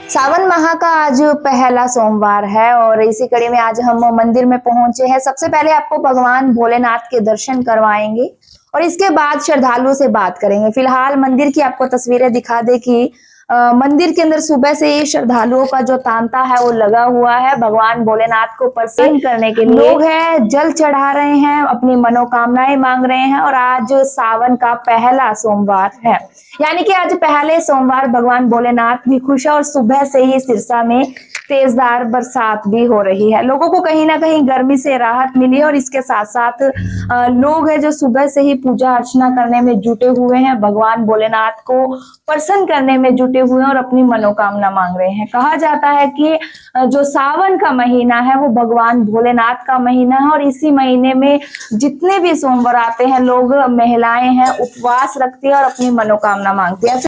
सावन माह का आज पहला सोमवार है और इसी कड़ी में आज हम मंदिर में पहुंचे हैं। सबसे पहले आपको भगवान भोलेनाथ के दर्शन करवाएंगे और इसके बाद श्रद्धालुओं से बात करेंगे। फिलहाल मंदिर की आपको तस्वीरें दिखा दे कि मंदिर के अंदर सुबह से ही श्रद्धालुओं का जो तांता है वो लगा हुआ है। भगवान भोलेनाथ को प्रसन्न करने के लिए लोग हैं, जल चढ़ा रहे हैं, अपनी मनोकामनाएं मांग रहे हैं। और आज सावन का पहला सोमवार है, यानी कि आज पहले सोमवार भगवान भोलेनाथ भी खुश है और सुबह से ही सिरसा में तेजदार बरसात भी हो रही है। लोगों को कहीं ना कहीं गर्मी से राहत मिली है और इसके साथ साथ लोग हैं जो सुबह से ही पूजा अर्चना करने में जुटे हुए हैं, भगवान भोलेनाथ को प्रसन्न करने में जुटे हुए हैं और अपनी मनोकामना मांग रहे हैं। कहा जाता है कि जो सावन का महीना है वो भगवान भोलेनाथ का महीना है और इसी महीने में जितने भी सोमवार आते हैं, लोग महिलाएं हैं उपवास रखती है और अपनी मनोकामना मांगती है।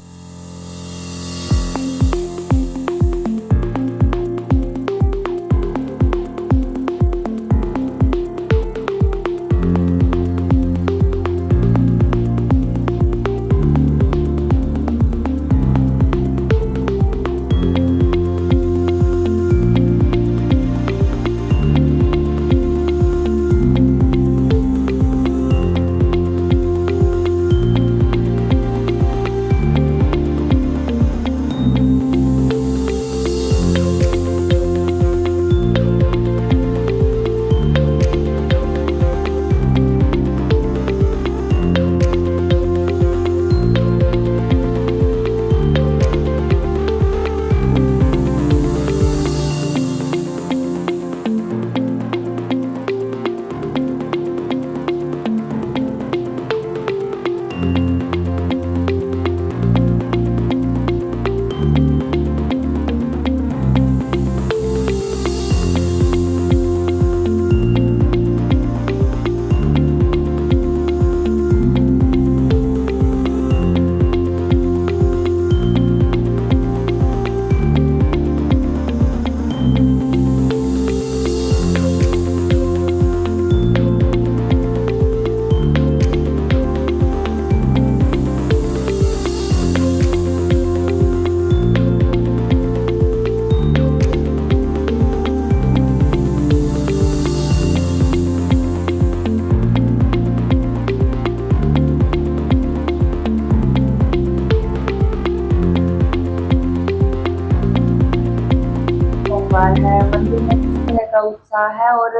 है मंदिर में किस तरह का उत्साह है और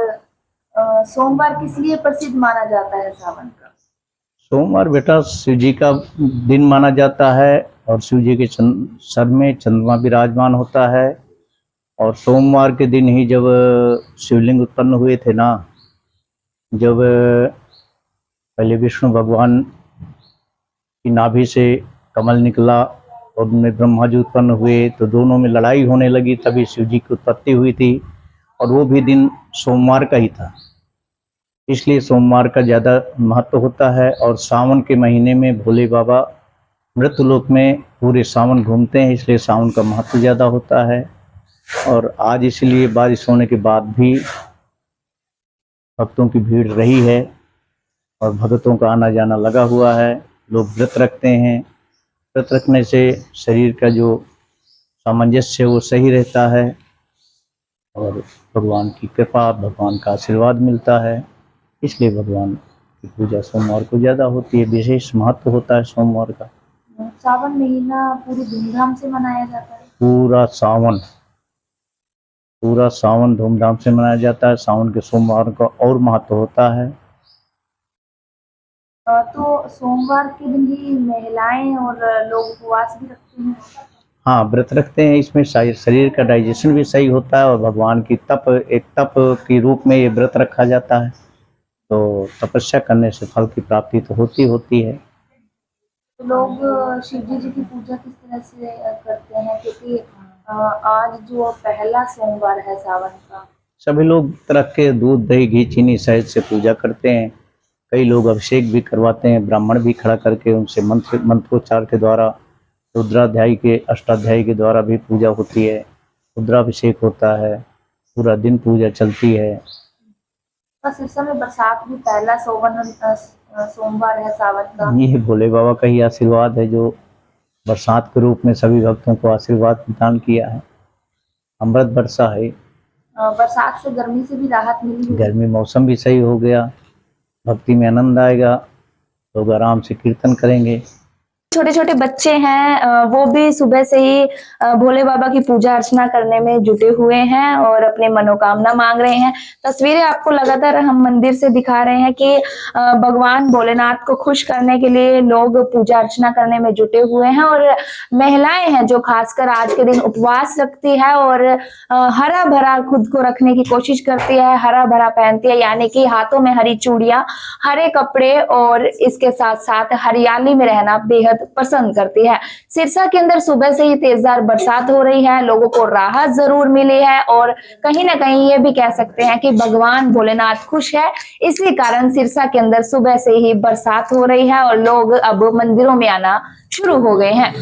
सोमवार किस लिए प्रसिद्ध माना जाता है सावन का? सोमवार बेटा शिव जी का दिन माना जाता है और शिव जी के सर में चंद्रमा विराजमान होता है। और सोमवार के दिन ही जब शिवलिंग उत्पन्न हुए थे ना, जब पहले विष्णु भगवान की नाभि से कमल निकला और उनमें ब्रह्मा जी उत्पन्न हुए तो दोनों में लड़ाई होने लगी, तभी शिव जी की उत्पत्ति हुई थी और वो भी दिन सोमवार का ही था। इसलिए सोमवार का ज़्यादा महत्व होता है। और सावन के महीने में भोले बाबा मृत्युलोक में पूरे सावन घूमते हैं, इसलिए सावन का महत्व ज़्यादा होता है। और आज इसलिए बारिश होने के बाद भी भक्तों की भीड़ रही है और भक्तों का आना जाना लगा हुआ है। लोग व्रत रखते हैं, व्रत रखने से शरीर का जो सामंजस्य वो सही रहता है और भगवान की कृपा, भगवान का आशीर्वाद मिलता है। इसलिए भगवान की पूजा सोमवार को ज़्यादा होती है, विशेष महत्व होता है सोमवार का। सावन महीना पूरी धूमधाम से मनाया जाता है। पूरा सावन धूमधाम से मनाया जाता है। सावन के सोमवार का और महत्व होता है। तो सोमवार के दिन ही महिलाएं और लोग उपवास भी रखते हैं। हाँ, व्रत रखते हैं। इसमें शरीर का डाइजेशन भी सही होता है और भगवान की एक तप के रूप में ये व्रत रखा जाता है। तो तपस्या करने से फल की प्राप्ति तो होती है। तो लोग शिव जी की पूजा किस तरह से करते हैं, क्योंकि आज जो पहला सोमवार है सावन का, सभी लोग रख के दूध, दही, घी, चीनी, शहद से पूजा करते हैं। कई लोग अभिषेक भी करवाते हैं, ब्राह्मण भी खड़ा करके उनसे मंत्रोच्चार के द्वारा, रुद्राध्यायी के अष्टाध्यायी के द्वारा भी पूजा होती है। रुद्राभिषेक होता है, पूरा दिन पूजा चलती है। बस इस समय बरसात भी पहला सोमवार है सावन का। ये भोले बाबा का ही आशीर्वाद है जो बरसात के रूप में सभी भक्तों को आशीर्वाद प्रदान किया है। अमृत वर्षा है। बरसात से गर्मी से भी राहत मिली होगी। गर्मी मौसम भी सही हो गया, भक्ति में आनंद आएगा, लोग आराम से कीर्तन करेंगे। छोटे छोटे बच्चे हैं, वो भी सुबह से ही भोले बाबा की पूजा अर्चना करने में जुटे हुए हैं और अपने मनोकामना मांग रहे हैं। तस्वीरें आपको लगातार हम मंदिर से दिखा रहे हैं कि भगवान भोलेनाथ को खुश करने के लिए लोग पूजा अर्चना करने में जुटे हुए हैं और महिलाएं हैं जो खासकर आज के दिन उपवास रखती है और हरा भरा खुद को रखने की कोशिश करती है, हरा भरा पहनती है, यानी कि हाथों में हरी चूड़ियां, हरे कपड़े और इसके साथ साथ हरियाली में रहना बेहद पसंद करती है। सिरसा के अंदर सुबह से ही तेजदार बरसात हो रही है, लोगों को राहत जरूर मिली है और कहीं ना कहीं ये भी कह सकते हैं कि भगवान भोलेनाथ खुश है। इसी कारण सिरसा के अंदर सुबह से ही बरसात हो रही है और लोग अब मंदिरों में आना शुरू हो गए हैं।